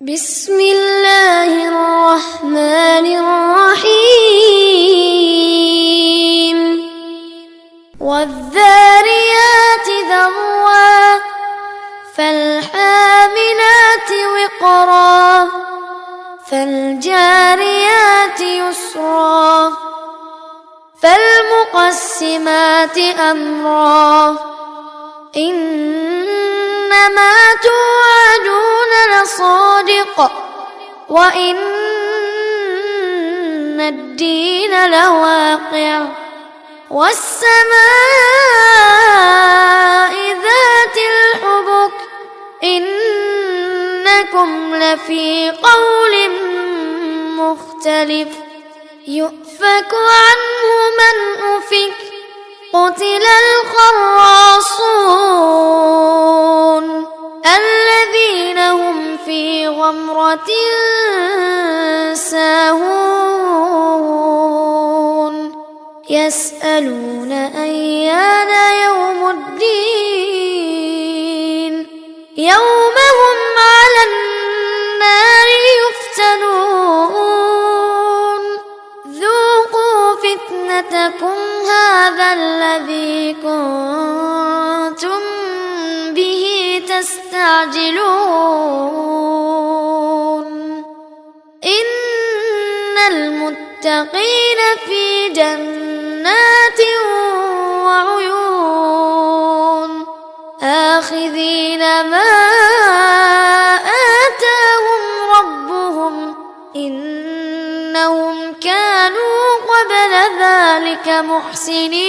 بسم الله الرحمن الرحيم والذاريات ذروا فالحاملات وقرا فالجاريات يسرا فالمقسمات أمرا إنما توعدون لصادق وإن الدين لواقع والسماء ذات الحبك إنكم لفي قول مختلف يؤفك عنه من أفك قتل الخراصون الذين هم في غمرة ساهون يسألون أيان يوم الدين يوم هم على النار يفتنون ذوقوا فتنتكم هذا الذي كنتم به تستعجلون إن المتقين في جنات وعيون آخذين ما آتاهم ربهم إنهم كانوا قبل ذلك محسنين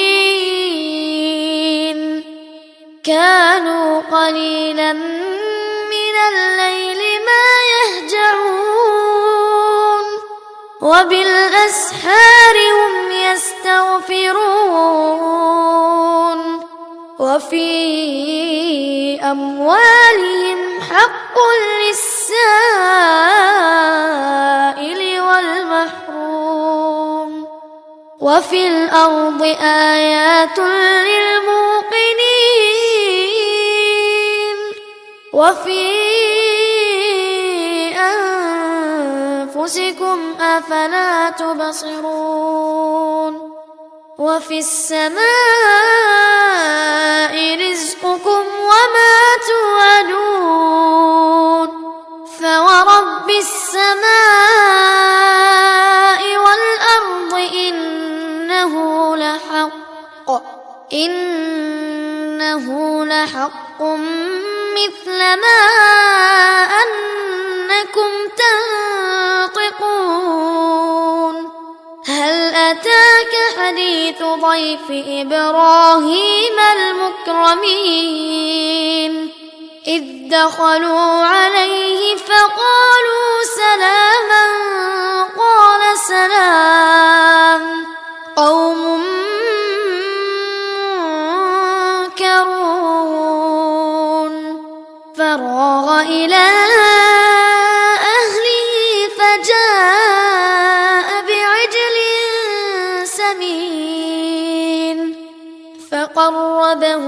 كانوا قليلا من الليل ما يهجعون وبالأسحار هم يستغفرون وفي أموالهم حق للسائل والمحروم وفي الأرض آيات للموقنين وفي أنفسكم أفلا تبصرون وفي السماء رزقكم وما توعدون فورب السماء والأرض إنه لحق مثل ما أنكم تنطقون هل أتاك حديث ضيف إبراهيم المكرمين إذ دخلوا عليه فقالوا سلاما قال سلام قوم منكرون فراغ إلى أهله فجاء بعجل سمين فقربه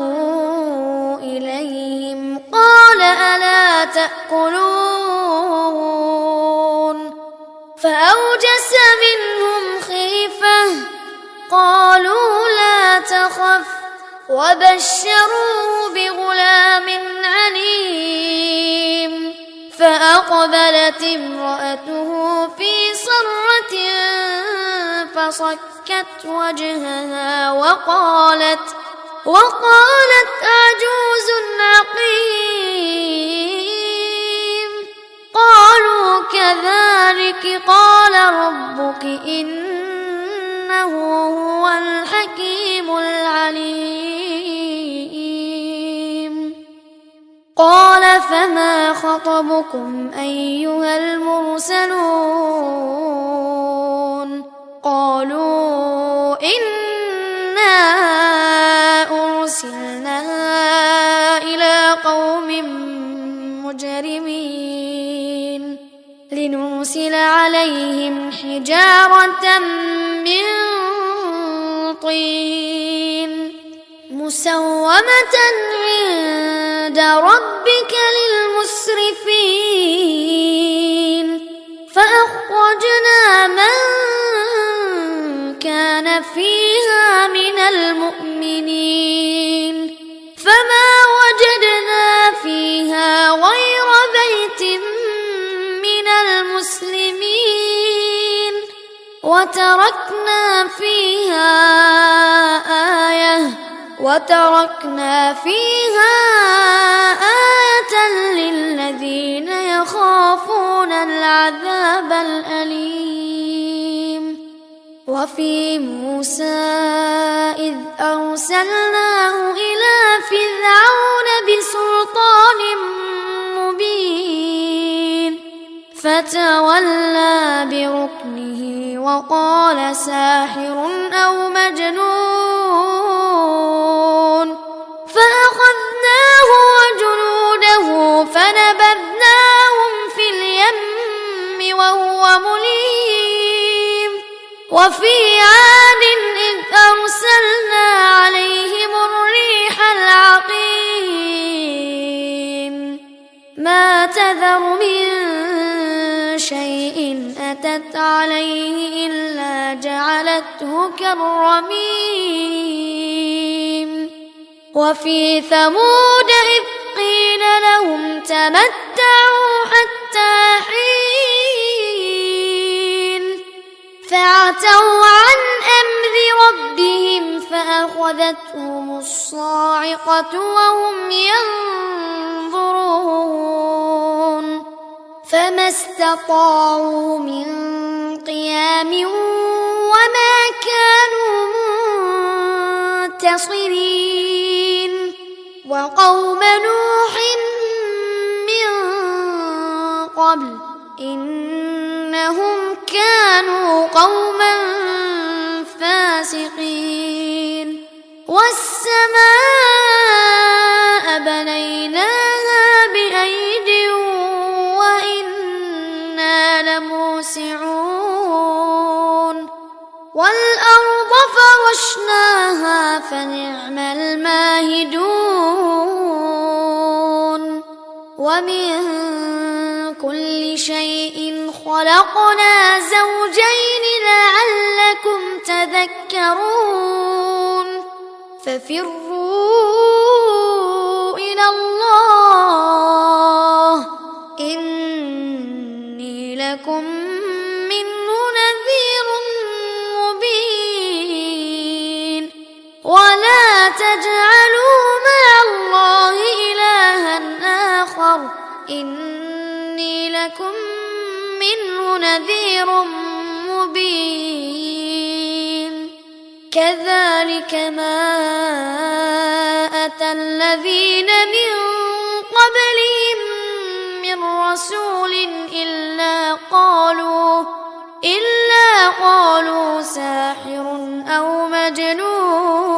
إليهم قال ألا تأكلون فأوجس منهم خيفة قالوا لا تخف وبشروه بغلام عليم فأقبلت امرأته في صرة فصكت وجهها وقالت عجوز عقيم قالوا كذلك قال ربك إنه هو الحكيم العليم قال فما خطبكم أيها المرسلون قالوا إنا أرسلنا إلى قوم مجرمين لنرسل عليهم حجارة من طين مسومة عند ربك للمسرفين وتركنا فيها آية للذين يخافون العذاب الأليم. وفي موسى إذ أرسلناه إلى فرعون بسلطان مبين فتولى بركنه وقال ساحر أو مجنون فأخذناه وجنوده فنبذناهم في اليم وهو مليم. وفي عاد إذ أرسلنا عليهم الريح العقيم ما تذر من شيء أتت عليه إلا جعلته كالرميم. وفي ثمود إذ قيل لهم تمتعوا حتى حين فعتوا عن أمر ربهم فأخذتهم الصاعقة وهم ينظرون فما استطاعوا من قيام وما كانوا منتصرين. وقوم نوح من قبل إنهم كانوا قوما فاسقين. والسماء بنيناها بأيد وإنا لموسعون. والأرض فرشناها فنعم الماهدون. ومن كل شيء خلقنا زوجين لعلكم تذكرون. ففروا إلى الله إني لكم منه نذير مبين. ولا تجعلوا مع الله إلها آخر إني لكم منه نذير مبين. كذلك ما أتى الذين من قبلهم من رسول إلا قالوا ساحر أو مجنون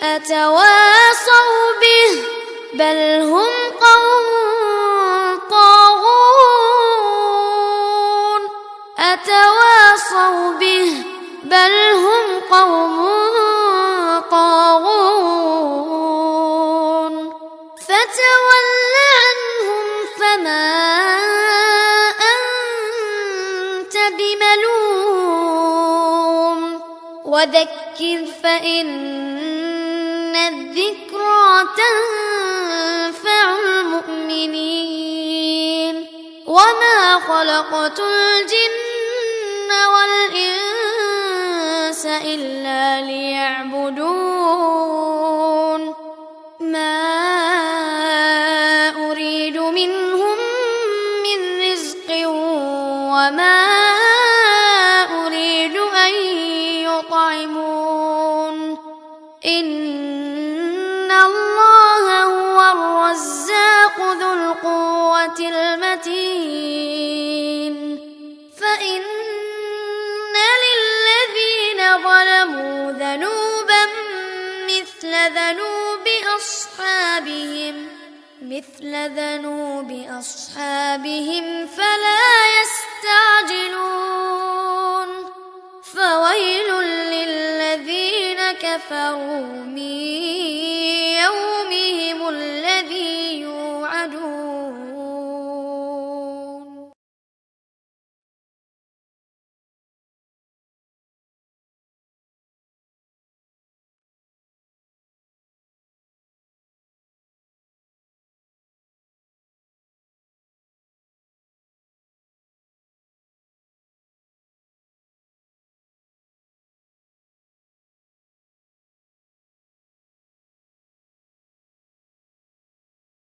أتواصوا به بل هم قوم طاغون. أتواصوا به بل هم قوم طاغون. فتول عنهم فما أنت بملوم وذكر فإن الذكرى تنفع المؤمنين. وما خلقت الجن والإنس إلا ليعبدون. ما أريد منهم من رزق وما أريد أن يطعمون. إن الله هو الرزاق ذو القوة المتين. فإن للذين ظلموا ذنوبا مثل ذنوب أصحابهم فلا يستعجلون. فويل للذين كفروا من يومهم الذي